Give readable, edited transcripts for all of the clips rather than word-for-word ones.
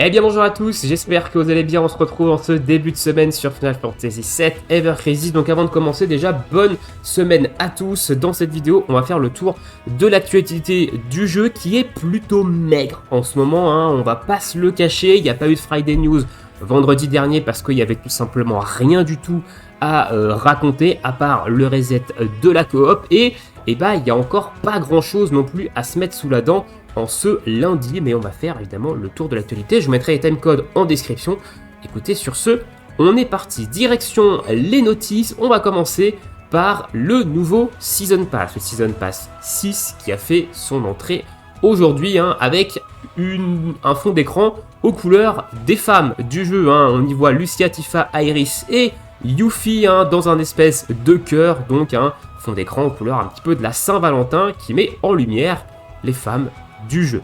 Eh bien bonjour à tous, j'espère que vous allez bien, on se retrouve en ce début de semaine sur Final Fantasy VII Ever Crisis. Donc avant de commencer déjà, bonne semaine à tous. Dans cette vidéo, on va faire le tour de l'actualité du jeu qui est plutôt maigre en ce moment, hein. On va pas se le cacher, il n'y a pas eu de Friday News vendredi dernier parce qu'il y avait tout simplement rien du tout à raconter à part le reset de la coop et il y a encore pas grand chose non plus à se mettre sous la dent en ce lundi, mais on va faire évidemment le tour de l'actualité. Je vous mettrai les timecodes en description. Écoutez, sur ce, on est parti. Direction les notices. On va commencer par le nouveau Season Pass, le Season Pass 6 qui a fait son entrée aujourd'hui, hein, avec un fond d'écran aux couleurs des femmes du jeu, hein. On y voit Lucia, Tifa, Iris et Yuffie, hein, dans un espèce de cœur, donc un fond d'écran aux couleurs un petit peu de la Saint-Valentin qui met en lumière les femmes du jeu.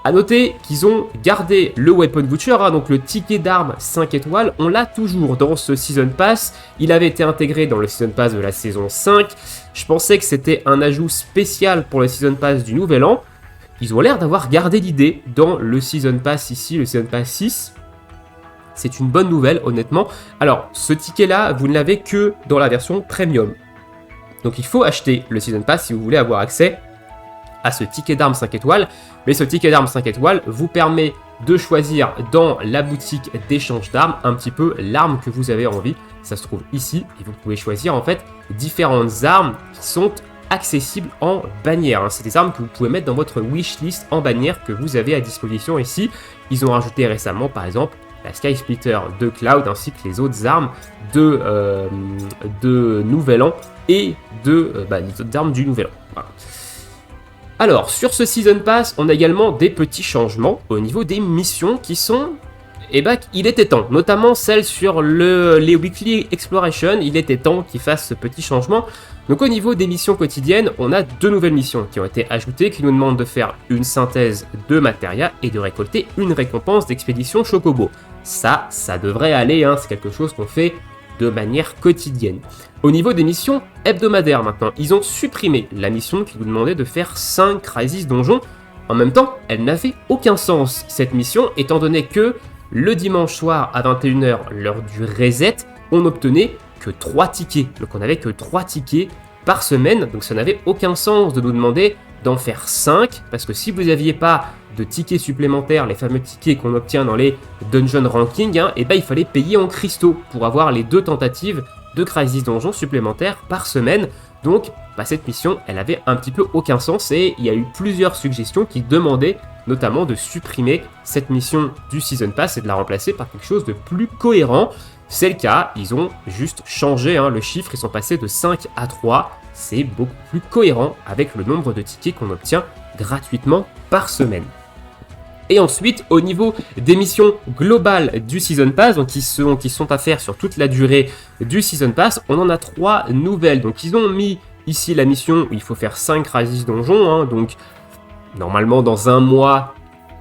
A noter qu'ils ont gardé le Weapon Voucher, hein, donc le ticket d'armes 5 étoiles, on l'a toujours dans ce Season Pass. Il avait été intégré dans le Season Pass de la saison 5. Je pensais que c'était un ajout spécial pour le Season Pass du Nouvel An. Ils ont l'air d'avoir gardé l'idée dans le Season Pass ici, le Season Pass 6. C'est une bonne nouvelle, honnêtement. Alors, ce ticket-là, vous ne l'avez que dans la version Premium. Donc il faut acheter le Season Pass si vous voulez avoir accès à ce ticket d'armes 5 étoiles, mais ce ticket d'armes 5 étoiles vous permet de choisir dans la boutique d'échange d'armes un petit peu l'arme que vous avez envie. Ça se trouve ici et vous pouvez choisir en fait différentes armes qui sont accessibles en bannière, hein. C'est des armes que vous pouvez mettre dans votre wishlist en bannière que vous avez à disposition ici. Ils ont rajouté récemment par exemple la Sky Splitter de Cloud ainsi que les autres armes de Nouvel An et les autres armes du Nouvel An. Voilà. Alors, sur ce Season Pass, on a également des petits changements au niveau des missions qui sont... il était temps, notamment celles sur les Weekly Exploration, il était temps qu'ils fassent ce petit changement. Donc au niveau des missions quotidiennes, on a deux nouvelles missions qui ont été ajoutées, qui nous demandent de faire une synthèse de Materia et de récolter une récompense d'expédition Chocobo. Ça devrait aller, hein, c'est quelque chose qu'on fait de manière quotidienne. Au niveau des missions hebdomadaires maintenant, ils ont supprimé la mission qui nous demandait de faire 5 Crisis donjons. En même temps, elle n'avait aucun sens cette mission, étant donné que le dimanche soir à 21h, l'heure du reset, on n'obtenait que 3 tickets. Donc on n'avait que 3 tickets par semaine, donc ça n'avait aucun sens de nous demander d'en faire 5, parce que si vous n'aviez pas de tickets supplémentaires, les fameux tickets qu'on obtient dans les dungeon ranking, hein, il fallait payer en cristaux pour avoir les 2 tentatives de Crisis Donjon supplémentaires par semaine. Donc cette mission, elle avait un petit peu aucun sens et il y a eu plusieurs suggestions qui demandaient notamment de supprimer cette mission du Season Pass et de la remplacer par quelque chose de plus cohérent. C'est le cas, ils ont juste changé, hein, le chiffre, ils sont passés de 5 à 3. C'est beaucoup plus cohérent avec le nombre de tickets qu'on obtient gratuitement par semaine. Et ensuite, au niveau des missions globales du Season Pass, donc qui sont à faire sur toute la durée du Season Pass, on en a 3 nouvelles. Donc ils ont mis ici la mission où il faut faire 5 Crisis donjons, hein, donc normalement dans un mois,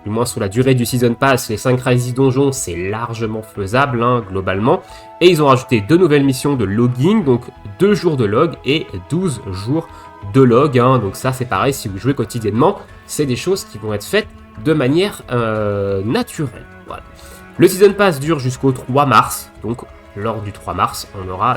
du moins sur la durée du Season Pass, les 5 Crisis donjons, c'est largement faisable, hein, globalement. Et ils ont rajouté 2 nouvelles missions de logging, donc 2 jours de log et 12 jours de log, hein. Donc ça c'est pareil, si vous jouez quotidiennement, c'est des choses qui vont être faites de manière naturelle. Voilà. Le Season Pass dure jusqu'au 3 mars, donc lors du 3 mars, on aura,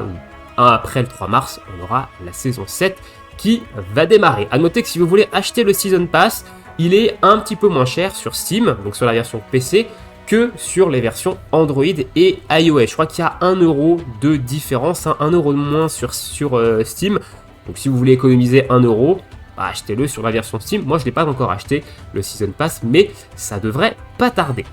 après le 3 mars, on aura la saison 7 qui va démarrer. A noter que si vous voulez acheter le Season Pass, il est un petit peu moins cher sur Steam, donc sur la version PC, que sur les versions Android et iOS. Je crois qu'il y a 1 euro de différence, hein, 1 euro de moins sur Steam. Donc si vous voulez économiser 1 euro, achetez-le sur la version Steam. Moi, je ne l'ai pas encore acheté, le Season Pass, mais ça devrait pas tarder.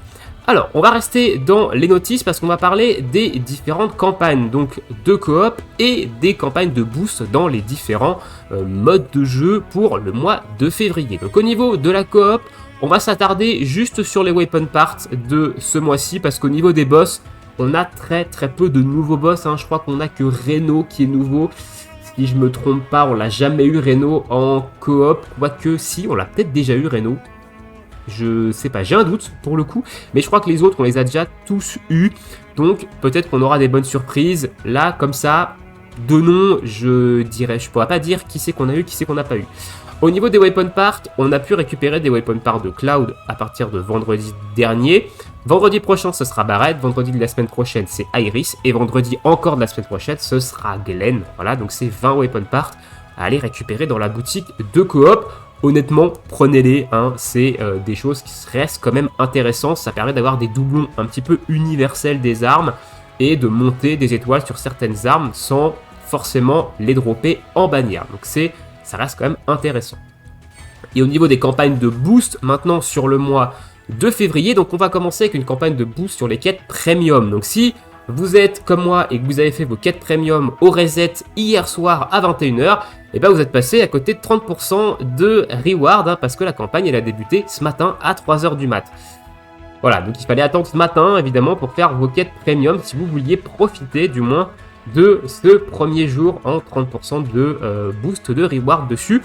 Alors, on va rester dans les notices parce qu'on va parler des différentes campagnes, donc de coop et des campagnes de boost dans les différents modes de jeu pour le mois de février. Donc au niveau de la coop, on va s'attarder juste sur les weapon parts de ce mois-ci parce qu'au niveau des boss, on a très peu de nouveaux boss, hein. Je crois qu'on a que Reno qui est nouveau. Si je me trompe pas, on l'a jamais eu Reno en coop, quoique si, on l'a peut-être déjà eu Reno. Je sais pas, j'ai un doute pour le coup, mais je crois que les autres on les a déjà tous eus, donc peut-être qu'on aura des bonnes surprises. Là, comme ça, de nom, je pourrais pas dire qui c'est qu'on a eu, qui c'est qu'on n'a pas eu. Au niveau des weapon parts, on a pu récupérer des weapon parts de Cloud à partir de vendredi dernier. Vendredi prochain, ce sera Barret. Vendredi de la semaine prochaine, c'est Iris. Et vendredi encore de la semaine prochaine, ce sera Glenn. Voilà, donc c'est 20 weapon parts à aller récupérer dans la boutique de coop. Honnêtement, prenez-les, hein, c'est des choses qui restent quand même intéressantes. Ça permet d'avoir des doublons un petit peu universels des armes et de monter des étoiles sur certaines armes sans forcément les dropper en bannière. Donc ça reste quand même intéressant. Et au niveau des campagnes de boost, maintenant sur le mois de février, donc on va commencer avec une campagne de boost sur les quêtes premium. Donc si vous êtes comme moi et que vous avez fait vos quêtes premium au reset hier soir à 21h, et ben vous êtes passé à côté de 30% de reward, hein, parce que la campagne elle a débuté ce matin à 3h du mat. Voilà, donc il fallait attendre ce matin évidemment pour faire vos quêtes premium si vous vouliez profiter du moins de ce premier jour en 30% de boost de reward dessus.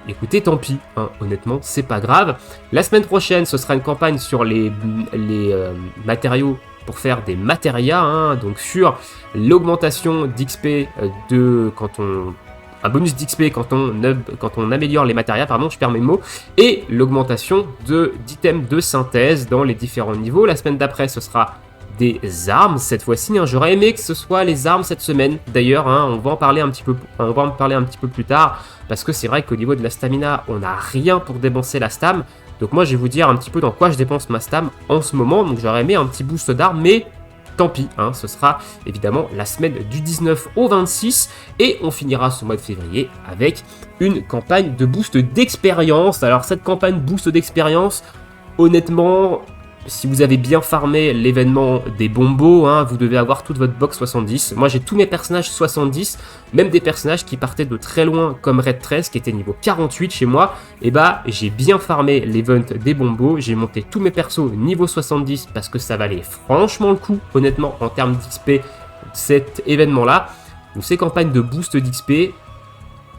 Écoutez, tant pis, hein, honnêtement, c'est pas grave. La semaine prochaine, ce sera une campagne sur les matériaux pour faire des matérias, hein, donc sur l'augmentation d'XP un bonus d'XP quand on améliore les matérias, pardon, je perds mes mots, et l'augmentation d'items de synthèse dans les différents niveaux. La semaine d'après, ce sera des armes cette fois-ci, hein. J'aurais aimé que ce soit les armes cette semaine d'ailleurs, hein. On va en parler un petit peu plus tard, parce que c'est vrai qu'au niveau de la stamina on n'a rien pour dépenser la stam, donc moi je vais vous dire un petit peu dans quoi je dépense ma stam en ce moment. Donc j'aurais aimé un petit boost d'armes, mais tant pis, hein. Ce sera évidemment la semaine du 19 au 26 et on finira ce mois de février avec une campagne de boost d'expérience. Alors cette campagne boost d'expérience, honnêtement, si vous avez bien farmé l'événement des bombos, hein, vous devez avoir toute votre box 70. Moi j'ai tous mes personnages 70, même des personnages qui partaient de très loin comme Red 13 qui était niveau 48 chez moi. Et bah j'ai bien farmé l'event des bombos, j'ai monté tous mes persos niveau 70 parce que ça valait franchement le coup, honnêtement, en termes d'XP, cet événement là. Donc ces campagnes de boost d'XP,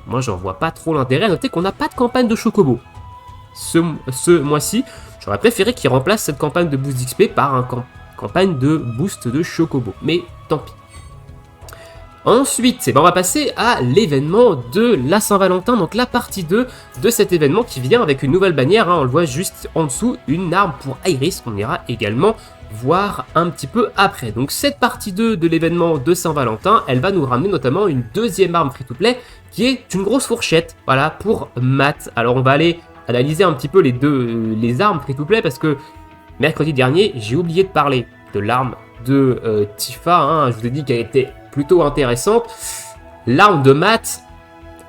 moi j'en vois pas trop l'intérêt. Notez qu'on n'a pas de campagne de Chocobo ce mois-ci. J'aurais préféré qu'ils remplacent cette campagne de boost d'XP par une campagne de boost de Chocobo, mais tant pis. Ensuite, on va passer à l'événement de la Saint-Valentin, donc la partie 2 de cet événement qui vient avec une nouvelle bannière, hein, on le voit juste en dessous, une arme pour Iris, qu'on ira également voir un petit peu après. Donc cette partie 2 de l'événement de Saint-Valentin, elle va nous ramener notamment une deuxième arme free-to-play, qui est une grosse fourchette, voilà, pour Matt. Alors on va aller analyser un petit peu les armes free-to-play, parce que mercredi dernier, j'ai oublié de parler de l'arme de Tifa, hein, je vous ai dit qu'elle était plutôt intéressante. L'arme de Matt,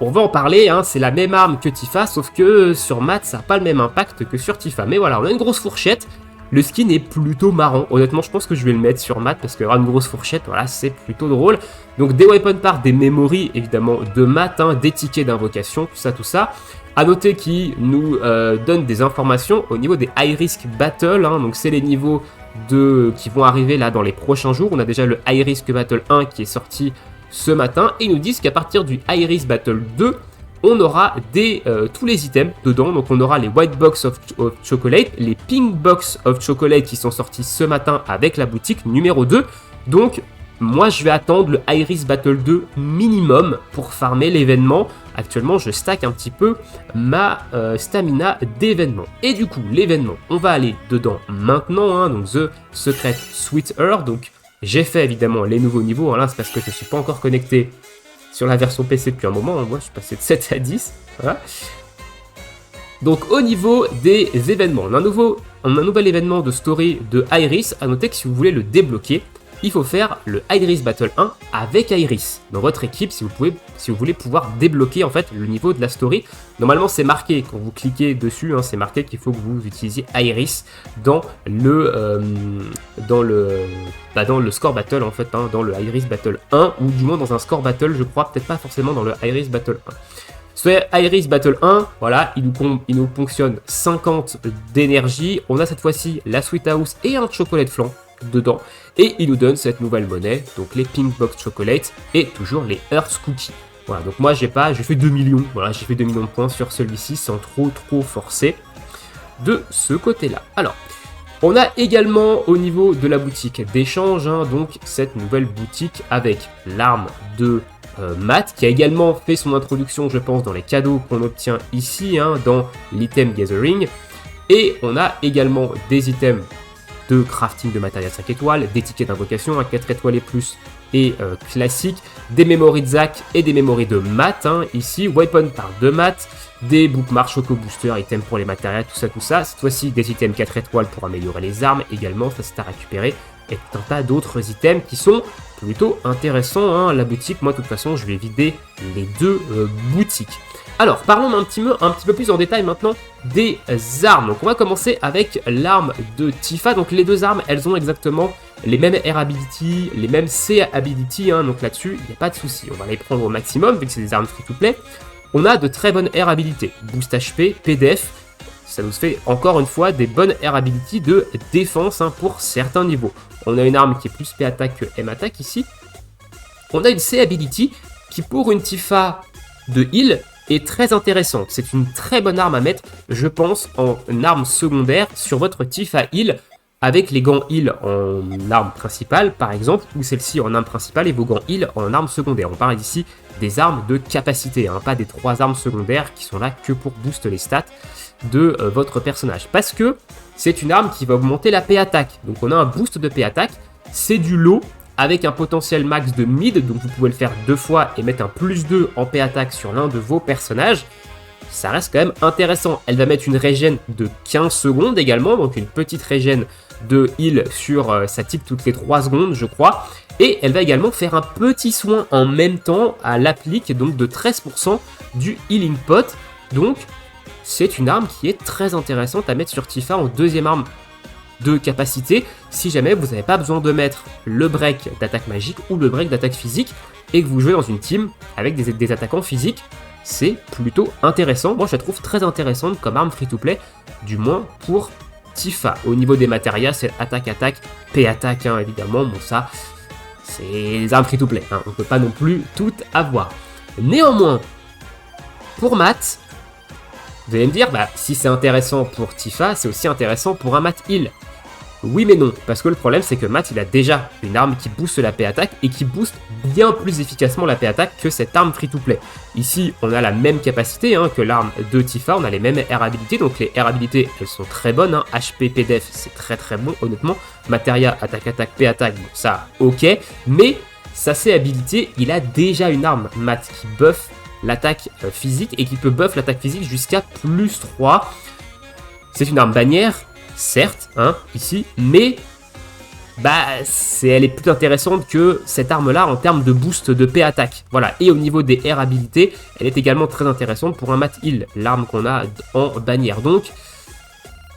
on va en parler, hein, c'est la même arme que Tifa, sauf que sur Matt, ça n'a pas le même impact que sur Tifa. Mais voilà, on a une grosse fourchette, le skin est plutôt marrant, honnêtement je pense que je vais le mettre sur Matt, parce qu'il y aura une grosse fourchette, voilà, c'est plutôt drôle. Donc des weapon parts, des memories évidemment de Matt, hein, des tickets d'invocation, tout ça. A noter qu'il nous donne des informations au niveau des high risk battle, hein, donc c'est les niveaux qui vont arriver là dans les prochains jours. On a déjà le high risk battle 1 qui est sorti ce matin, et ils nous disent qu'à partir du high risk battle 2, on aura tous les items dedans. Donc on aura les white box of chocolate, les pink box of chocolate qui sont sortis ce matin avec la boutique numéro 2. Donc moi je vais attendre le high risk battle 2 minimum pour farmer l'événement. Actuellement je stack un petit peu ma stamina d'événement. Et du coup l'événement, on va aller dedans maintenant, hein, donc The Secret Sweet Earth. Donc j'ai fait évidemment les nouveaux niveaux, hein, là c'est parce que je ne suis pas encore connecté sur la version PC depuis un moment, hein. Moi je suis passé de 7 à 10, voilà. Donc au niveau des événements, on a un nouvel événement de story de Iris. À noter que si vous voulez le débloquer, il faut faire le Iris Battle 1 avec Iris dans votre équipe si vous voulez pouvoir débloquer en fait le niveau de la story. Normalement c'est marqué quand vous cliquez dessus, hein, c'est marqué qu'il faut que vous utilisiez Iris dans le score battle en fait, hein, dans le Iris Battle 1, ou du moins dans un score battle je crois, peut-être pas forcément dans le Iris Battle 1. Ce Iris Battle 1, voilà, il nous ponctionne 50 d'énergie. On a cette fois-ci la Sweet House et un chocolat flan dedans, et il nous donne cette nouvelle monnaie, donc les Pink Box Chocolate et toujours les Earth Cookies. Voilà, donc moi j'ai fait 2 millions, voilà, j'ai fait 2 millions de points sur celui-ci sans trop forcer de ce côté-là. Alors, on a également au niveau de la boutique d'échange, hein, donc cette nouvelle boutique avec l'arme de Matt, qui a également fait son introduction, je pense, dans les cadeaux qu'on obtient ici, hein, dans l'item Gathering. Et on a également des items de crafting de matériel 5 étoiles, des tickets d'invocation, 4 étoiles et plus, et classique, des memories de Zach et des memories de Matt, hein, ici, weapon par 2 Matt, des bookmarks, choco booster, items pour les matériels, tout ça. Cette fois-ci, des items 4 étoiles pour améliorer les armes, également, ça c'est à récupérer, et tout un tas d'autres items qui sont plutôt intéressants, hein. La boutique, moi de toute façon, je vais vider les 2 boutiques. Alors, parlons un petit peu plus en détail maintenant des armes. Donc, on va commencer avec l'arme de Tifa. Donc, les 2 armes, elles ont exactement les mêmes R ability, les mêmes C ability, hein. Donc là-dessus, il n'y a pas de souci. On va les prendre au maximum, vu que c'est des armes free-to-play. On a de très bonnes R ability. Boost HP, PDF. Ça nous fait encore une fois des bonnes R ability de défense, hein, pour certains niveaux. On a une arme qui est plus P attaque que M attaque ici. On a une C ability qui, pour une Tifa de heal, est très intéressante. C'est une très bonne arme à mettre, je pense, en arme secondaire sur votre Tifa heal, avec les gants heal en arme principale, par exemple, ou celle-ci en arme principale et vos gants heal en arme secondaire. On parle ici des armes de capacité, hein, pas des 3 armes secondaires qui sont là que pour booster les stats de votre personnage. Parce que c'est une arme qui va augmenter la P attaque. Donc on a un boost de P attaque, c'est du lot, avec un potentiel max de mid, donc vous pouvez le faire 2 fois et mettre un plus 2 en P attaque sur l'un de vos personnages. Ça reste quand même intéressant. Elle va mettre une régène de 15 secondes également, donc une petite régène de heal sur sa type toutes les 3 secondes, je crois. Et elle va également faire un petit soin en même temps à l'applique, donc de 13% du healing pot. Donc c'est une arme qui est très intéressante à mettre sur Tifa en deuxième arme de capacité, si jamais vous n'avez pas besoin de mettre le break d'attaque magique ou le break d'attaque physique et que vous jouez dans une team avec des attaquants physiques. C'est plutôt intéressant. Moi, je la trouve très intéressante comme arme free-to-play, du moins pour Tifa. Au niveau des matérias, c'est attaque-attaque, P-attaque, hein, évidemment. Bon, ça, c'est les armes free-to-play, hein. On ne peut pas non plus toutes avoir. Néanmoins, pour Matt, vous allez me dire, bah, si c'est intéressant pour Tifa, c'est aussi intéressant pour un Matt heal. Oui mais non, parce que le problème c'est que Matt il a déjà une arme qui booste la P-attaque et qui booste bien plus efficacement la P-attaque que cette arme free-to-play. Ici on a la même capacité, hein, que l'arme de Tifa, on a les mêmes R abilités, donc les R abilités elles sont très bonnes, hein. HP, PDF c'est très très bon honnêtement, Materia, attaque-attaque, P-attaque, bon ça ok, mais sa C abilité, il a déjà une arme Matt qui buff l'attaque physique et qui peut buff l'attaque physique jusqu'à plus 3. C'est une arme bannière, certes, hein, ici, mais bah, elle est plus intéressante que cette arme-là en termes de boost de P-attaque. Voilà, et au niveau des R abilités, elle est également très intéressante pour un Matt heal, l'arme qu'on a en bannière. Donc,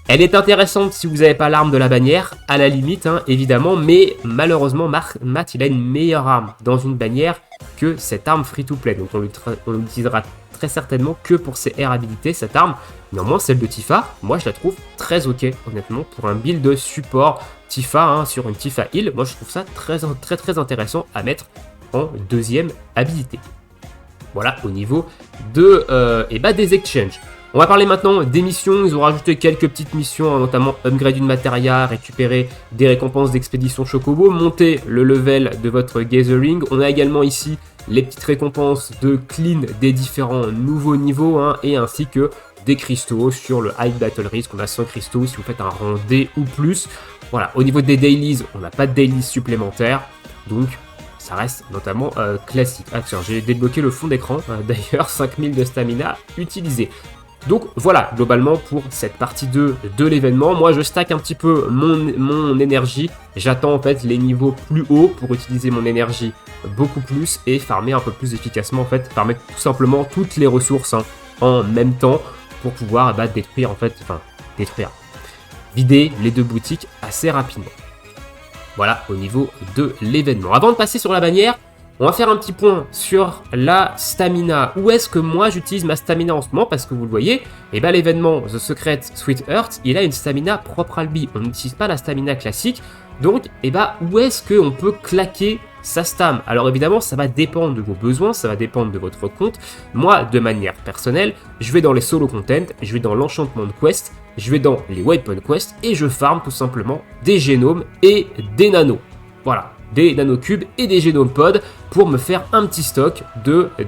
elle est intéressante si vous n'avez pas l'arme de la bannière, à la limite, hein, évidemment, mais malheureusement, Matt, il a une meilleure arme dans une bannière que cette arme free-to-play. Donc, on l'utilisera très certainement que pour ses R habilités, cette arme. Néanmoins, celle de Tifa, moi je la trouve très ok, honnêtement, pour un build de support Tifa, hein, sur une Tifa heal, moi je trouve ça très intéressant à mettre en deuxième habilité. Voilà, au niveau de, des exchanges. On va parler maintenant des missions. Ils ont rajouté quelques petites missions, hein, notamment upgrade une materia, récupérer des récompenses d'expédition Chocobo, monter le level de votre Gathering. On a également ici les petites récompenses de clean des différents nouveaux niveaux, hein, et ainsi que des cristaux sur le High Battle Risk. On a 100 cristaux si vous faites un rang D ou plus. Voilà, au niveau des dailies, on n'a pas de dailies supplémentaires, donc ça reste notamment classique. Ah tiens, j'ai débloqué le fond d'écran, d'ailleurs 5000 de stamina utilisé. Donc voilà, globalement pour cette partie 2 de l'événement, moi je stack un petit peu mon énergie, j'attends en fait les niveaux plus hauts pour utiliser mon énergie beaucoup plus et farmer un peu plus efficacement en fait, farmer tout simplement toutes les ressources, hein, en même temps pour pouvoir vider les 2 boutiques assez rapidement. Voilà au niveau de l'événement. Avant de passer sur la bannière, on va faire un petit point sur la stamina. Où est-ce que moi j'utilise ma stamina en ce moment? Parce que vous le voyez, l'événement The Secret Sweet Heart, il a une stamina propre à lui. On n'utilise pas la stamina classique. Donc, où est-ce qu'on peut claquer sa stam? Alors évidemment, ça va dépendre de vos besoins, ça va dépendre de votre compte. Moi, de manière personnelle, je vais dans les solo content, je vais dans l'enchantement quest, je vais dans les weapon quest et je farm tout simplement des génomes et des nanos. Voilà. des nanocubes et des génomes pods pour me faire un petit stock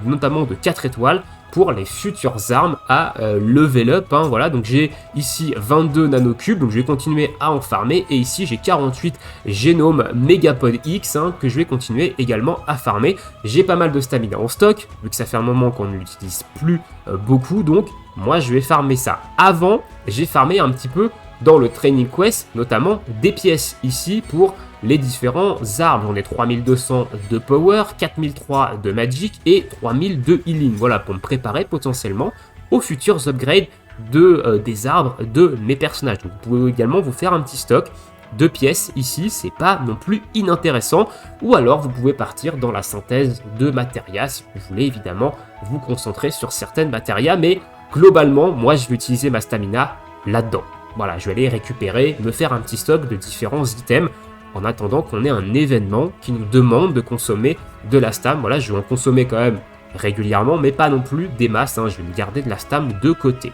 notamment de 4 étoiles pour les futures armes à level up, hein, voilà. Donc j'ai ici 22 nanocubes, donc je vais continuer à en farmer, et ici j'ai 48 génomes Megapod X, hein, que je vais continuer également à farmer. J'ai pas mal de stamina en stock, vu que ça fait un moment qu'on ne l'utilise plus beaucoup, donc moi je vais farmer ça. Avant, j'ai farmé un petit peu dans le Training Quest, notamment des pièces ici pour les différents arbres. On est 3200 de Power, 4003 de Magic et 3000 de Healing. Voilà, pour me préparer potentiellement aux futurs upgrades des arbres de mes personnages. Donc, vous pouvez également vous faire un petit stock de pièces ici, c'est pas non plus inintéressant. Ou alors vous pouvez partir dans la synthèse de matérias si vous voulez évidemment vous concentrer sur certaines matérias, mais globalement, moi je vais utiliser ma stamina là-dedans. Voilà, je vais aller récupérer, me faire un petit stock de différents items en attendant qu'on ait un événement qui nous demande de consommer de la stam. Voilà, je vais en consommer quand même régulièrement, mais pas non plus des masses, hein. Je vais me garder de la stam de côté.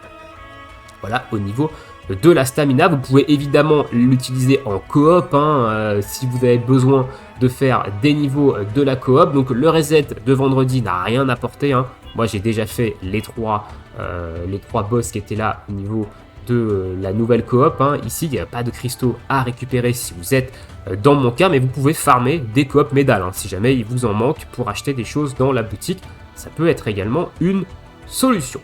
Voilà, au niveau de la stamina, vous pouvez évidemment l'utiliser en coop, hein, si vous avez besoin de faire des niveaux de la coop. Donc le reset de vendredi n'a rien apporté, hein. Moi j'ai déjà fait les trois boss qui étaient là au niveau de la nouvelle coop, hein. Ici il n'y a pas de cristaux à récupérer si vous êtes dans mon cas, mais vous pouvez farmer des coop médailles, hein, si jamais il vous en manque pour acheter des choses dans la boutique. Ça peut être également une solution.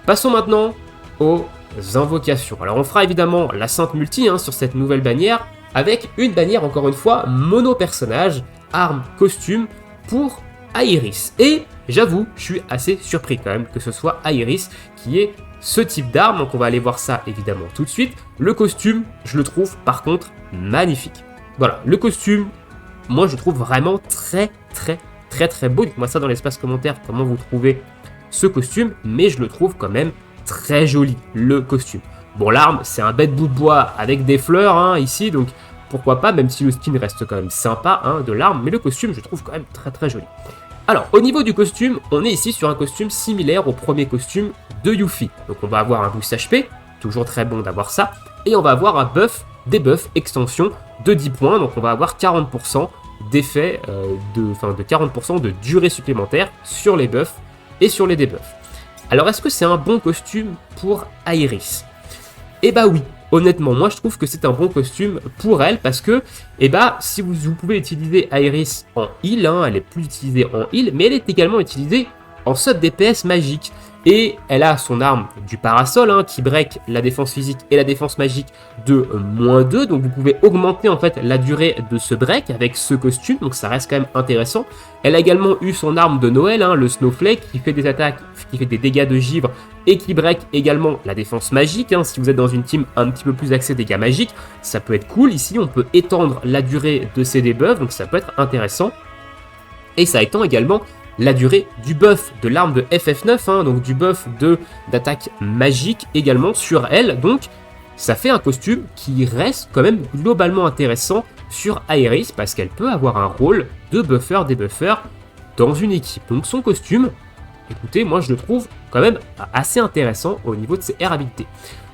Passons maintenant aux invocations. Alors on fera évidemment la Sainte Multi, hein, sur cette nouvelle bannière, avec une bannière encore une fois mono personnage, arme, costume pour Aeris. Et j'avoue, je suis assez surpris quand même que ce soit Aeris qui est ce type d'arme, donc on va aller voir ça évidemment tout de suite. Le costume, je le trouve par contre magnifique. Voilà, le costume, moi je le trouve vraiment très beau. Dites-moi ça dans l'espace commentaire, comment vous trouvez ce costume, mais je le trouve quand même très joli, le costume. Bon, l'arme, c'est un bête bout de bois avec des fleurs, hein, ici, donc pourquoi pas, même si le skin reste quand même sympa, hein, de l'arme, mais le costume, je le trouve quand même très joli. Alors, au niveau du costume, on est ici sur un costume similaire au premier costume de Yuffie. Donc on va avoir un boost HP, toujours très bon d'avoir ça, et on va avoir un buff, debuff, extension de 10 points, donc on va avoir 40% d'effet, de 40% de durée supplémentaire sur les buffs et sur les debuffs. Alors est-ce que c'est un bon costume pour Aeris? Eh bah oui, honnêtement, moi je trouve que c'est un bon costume pour elle parce que, si vous pouvez utiliser Aeris en heal, hein, elle est plus utilisée en heal, mais elle est également utilisée en sub DPS magique. Et elle a son arme du parasol, hein, qui break la défense physique et la défense magique de -2. Donc vous pouvez augmenter en fait la durée de ce break avec ce costume, donc ça reste quand même intéressant. Elle a également eu son arme de Noël, hein, le Snowflake, qui fait des attaques, qui fait des dégâts de givre et qui break également la défense magique, hein. Si vous êtes dans une team un petit peu plus axée dégâts magiques, ça peut être cool. Ici on peut étendre la durée de ces debuffs, donc ça peut être intéressant. Et ça étend également la durée du buff de l'arme de FF9, hein, donc du buff d'attaque magique également sur elle. Donc ça fait un costume qui reste quand même globalement intéressant sur Aeris parce qu'elle peut avoir un rôle de buffer-débuffer dans une équipe. Donc son costume, écoutez, moi je le trouve quand même assez intéressant au niveau de ses habilités.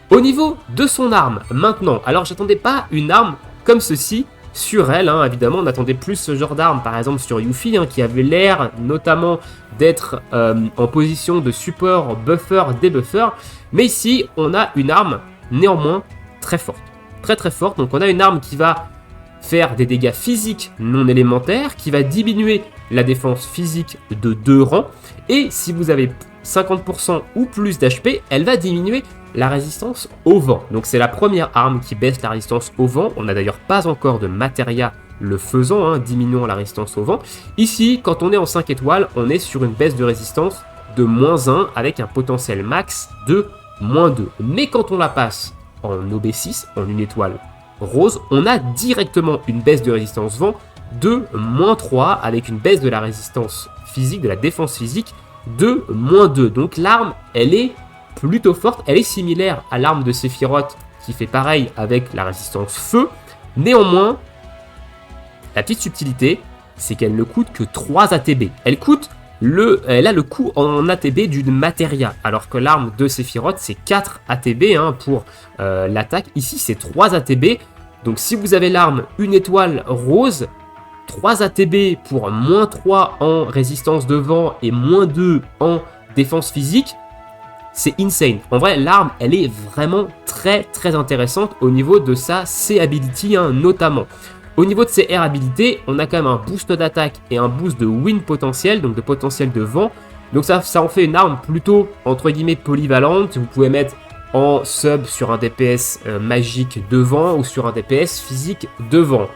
Au niveau de son arme maintenant, alors j'attendais pas une arme comme ceci sur elle, hein. Évidemment on attendait plus ce genre d'arme par exemple sur Yuffie, hein, qui avait l'air notamment d'être en position de support, buffer, débuffer, mais ici on a une arme néanmoins très forte, très forte. Donc on a une arme qui va faire des dégâts physiques non élémentaires, qui va diminuer la défense physique de 2 rangs, et si vous avez 50% ou plus d'HP, elle va diminuer la résistance au vent. Donc c'est la première arme qui baisse la résistance au vent. On n'a d'ailleurs pas encore de matéria le faisant, hein, diminuant la résistance au vent. Ici, quand on est en 5 étoiles, on est sur une baisse de résistance de -1 avec un potentiel max de -2. Mais quand on la passe en OB6, en une étoile rose, on a directement une baisse de résistance vent de -3 avec une baisse de la résistance physique, de la défense physique de -2. Donc l'arme, elle est plutôt forte, elle est similaire à l'arme de Sephiroth qui fait pareil avec la résistance feu. Néanmoins, la petite subtilité, c'est qu'elle ne coûte que 3 ATB. Elle a le coût en ATB d'une matéria, alors que l'arme de Sephiroth c'est 4 ATB, hein, pour l'attaque. Ici c'est 3 ATB, donc si vous avez l'arme une étoile rose, 3 ATB pour moins 3 en résistance de vent et moins 2 en défense physique, c'est insane. En vrai, l'arme, elle est vraiment très très intéressante au niveau de sa C-ability, hein, notamment. Au niveau de ses R habilités, on a quand même un boost d'attaque et un boost de wind potentiel, donc de potentiel de vent. Donc ça en fait une arme plutôt, entre guillemets, polyvalente. Vous pouvez mettre en sub sur un DPS magique de vent ou sur un DPS physique de vent.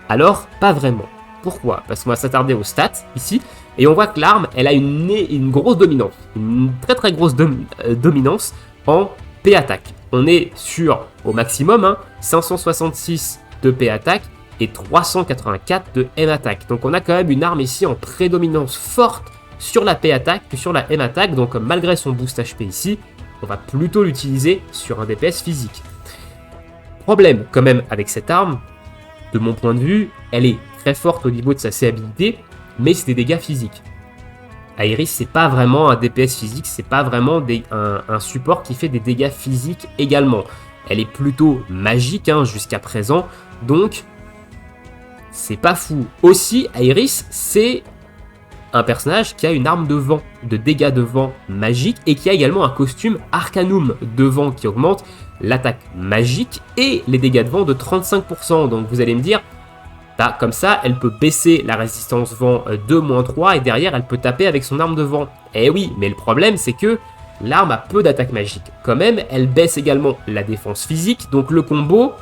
Alors, pas vraiment. Pourquoi? Parce qu'on va s'attarder aux stats ici. Et on voit que l'arme, elle a une grosse dominance. Une très très grosse dominance en P-attaque. On est sur, au maximum, hein, 566 de P-attaque et 384 de M-attaque. Donc on a quand même une arme ici en prédominance forte sur la P-attaque que sur la M-attaque. Donc malgré son boost HP ici, on va plutôt l'utiliser sur un DPS physique. Problème quand même avec cette arme, de mon point de vue, elle est très forte au niveau de sa C-habilité, mais c'est des dégâts physiques. Aeris, c'est pas vraiment un DPS physique, c'est pas vraiment un support qui fait des dégâts physiques également. Elle est plutôt magique, hein, jusqu'à présent, donc c'est pas fou. Aussi, Aeris, c'est un personnage qui a une arme de vent, de dégâts de vent magique, et qui a également un costume Arcanum de vent qui augmente l'attaque magique et les dégâts de vent de 35%. Donc vous allez me dire, bah, comme ça, elle peut baisser la résistance vent de -3 et derrière, elle peut taper avec son arme de vent. Eh oui, mais le problème, c'est que l'arme a peu d'attaque magique. Quand même, elle baisse également la défense physique, donc le combo,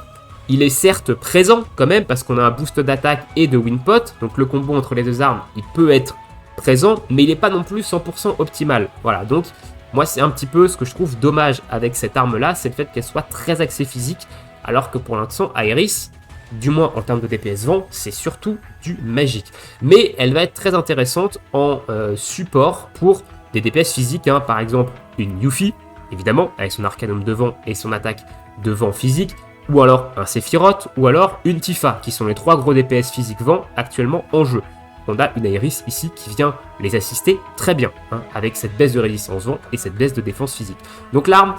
il est certes présent quand même, parce qu'on a un boost d'attaque et de winpot, donc le combo entre les deux armes, il peut être présent, mais il n'est pas non plus 100% optimal. Voilà, donc moi, c'est un petit peu ce que je trouve dommage avec cette arme-là, c'est le fait qu'elle soit très axée physique, alors que pour l'instant, Aeris, du moins en termes de DPS vent, c'est surtout du magique. Mais elle va être très intéressante en support pour des DPS physiques, hein, par exemple une Yuffie, évidemment, avec son Arcanum de vent et son attaque de vent physique, ou alors un Sephiroth, ou alors une Tifa, qui sont les 3 gros DPS physique vent actuellement en jeu. On a une Aeris ici qui vient les assister très bien, hein, avec cette baisse de résistance vent et cette baisse de défense physique. Donc l'arme,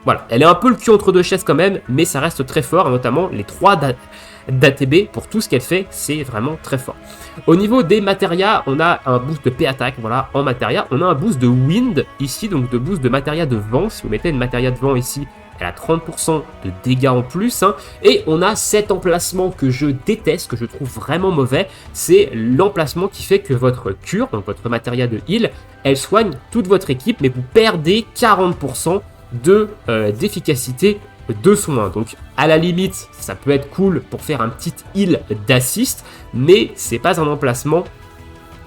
voilà, elle est un peu le cul entre deux chaises quand même, mais ça reste très fort, notamment les 3 d'ATB, pour tout ce qu'elle fait, c'est vraiment très fort. Au niveau des matéria, on a un boost de P-attaque, voilà, en matéria. On a un boost de wind ici, donc de boost de matéria de vent. Si vous mettez une matéria de vent ici, elle a 30% de dégâts en plus, hein. Et on a cet emplacement que je déteste, que je trouve vraiment mauvais. C'est l'emplacement qui fait que votre cure, donc votre matéria de heal, elle soigne toute votre équipe, mais vous perdez 40% d'efficacité de soins. Donc à la limite, ça peut être cool pour faire un petit heal d'assist, mais c'est pas un emplacement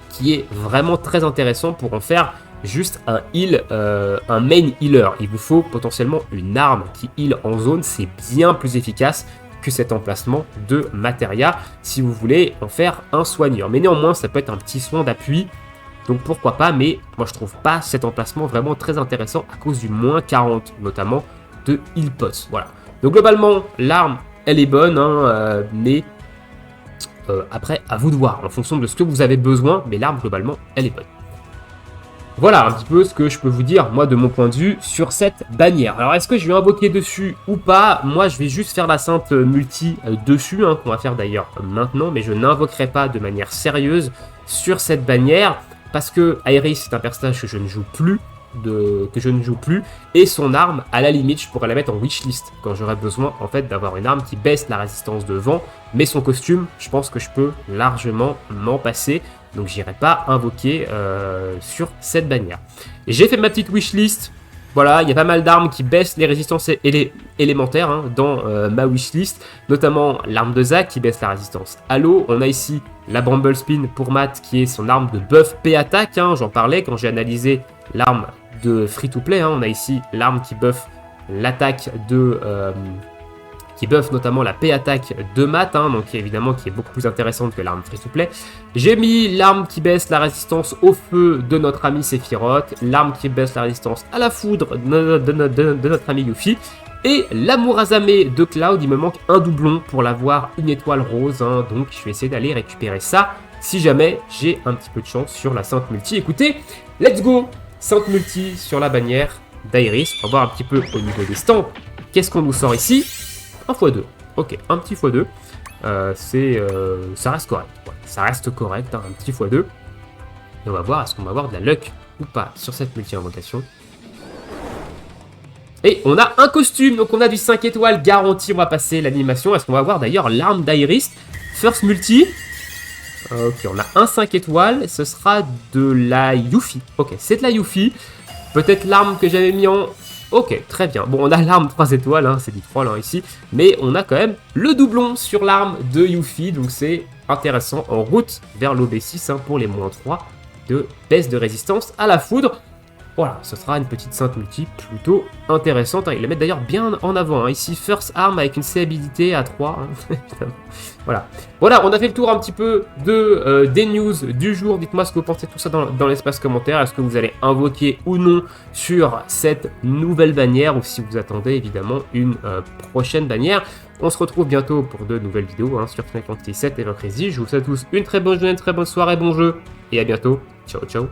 qui est vraiment très intéressant pour en faire juste un heal, un main healer. Il vous faut potentiellement une arme qui heal en zone, c'est bien plus efficace que cet emplacement de matéria si vous voulez en faire un soigneur. Mais néanmoins, ça peut être un petit soin d'appui, donc pourquoi pas, mais moi je trouve pas cet emplacement vraiment très intéressant à cause du -40 notamment de heal pot. Voilà. Donc globalement, l'arme, elle est bonne, hein, mais après, à vous de voir, en fonction de ce que vous avez besoin, mais l'arme, globalement, elle est bonne. Voilà un petit peu ce que je peux vous dire, moi, de mon point de vue, sur cette bannière. Alors, est-ce que je vais invoquer dessus ou pas? Moi, je vais juste faire la sainte multi dessus, hein, qu'on va faire d'ailleurs maintenant, mais je n'invoquerai pas de manière sérieuse sur cette bannière, parce que Aeris, c'est un personnage que je ne joue plus, et son arme, à la limite, je pourrais la mettre en wishlist quand j'aurais besoin en fait d'avoir une arme qui baisse la résistance de vent, mais son costume, je pense que je peux largement m'en passer, donc j'irai pas invoquer sur cette bannière. J'ai fait ma petite wishlist. Voilà, il y a pas mal d'armes qui baissent les résistances élémentaires, hein, dans ma wishlist, notamment l'arme de Zac qui baisse la résistance à l'eau. On a ici la Bramble Spin pour Matt qui est son arme de buff P-attaque, hein, j'en parlais quand j'ai analysé l'arme de free-to-play, hein. On a ici l'arme qui buff l'attaque de... qui buff notamment la P-attaque de Matt, hein, donc évidemment qui est beaucoup plus intéressante que l'arme free-to-play. J'ai mis l'arme qui baisse la résistance au feu de notre ami Sephiroth, l'arme qui baisse la résistance à la foudre de notre ami Yuffie, et l'Amurazame de Cloud. Il me manque un doublon pour l'avoir une étoile rose, hein, donc je vais essayer d'aller récupérer ça si jamais j'ai un petit peu de chance sur la Sainte Multi. Écoutez, let's go! Sainte Multi sur la bannière d'Aeris. On va voir un petit peu au niveau des stamps. Qu'est-ce qu'on nous sort ici? Un x2. Ok, un petit x2. ça reste correct. Ouais, ça reste correct, hein, un petit x2. Et on va voir, est-ce qu'on va avoir de la luck ou pas sur cette multi-invocation. Et on a un costume, donc on a du 5 étoiles garanti, on va passer l'animation. Est-ce qu'on va avoir d'ailleurs l'arme d'Iris First multi. Ok, on a un 5 étoiles, ce sera de la Yuffie. Ok, c'est de la Yuffie. Peut-être l'arme que j'avais mis en... Ok, très bien. Bon, on a l'arme 3 étoiles, hein, c'est du 3 là ici. Mais on a quand même le doublon sur l'arme de Yuffie, donc c'est intéressant. En route vers l'OB6 hein, pour les -3 de baisse de résistance à la foudre. Voilà, ce sera une petite sainte multi plutôt intéressante. Ils la mettent d'ailleurs bien en avant. Hein. Ici, First Arm avec une C-habilité à 3. Hein. Voilà, on a fait le tour un petit peu des news du jour. Dites-moi ce que vous pensez de tout ça dans l'espace commentaire. Est-ce que vous allez invoquer ou non sur cette nouvelle bannière ou si vous attendez évidemment une prochaine bannière. On se retrouve bientôt pour de nouvelles vidéos hein, sur Final Fantasy VII Ever Crazy. Je vous souhaite à tous une très bonne journée, une très bonne soirée, bon jeu et à bientôt. Ciao, ciao.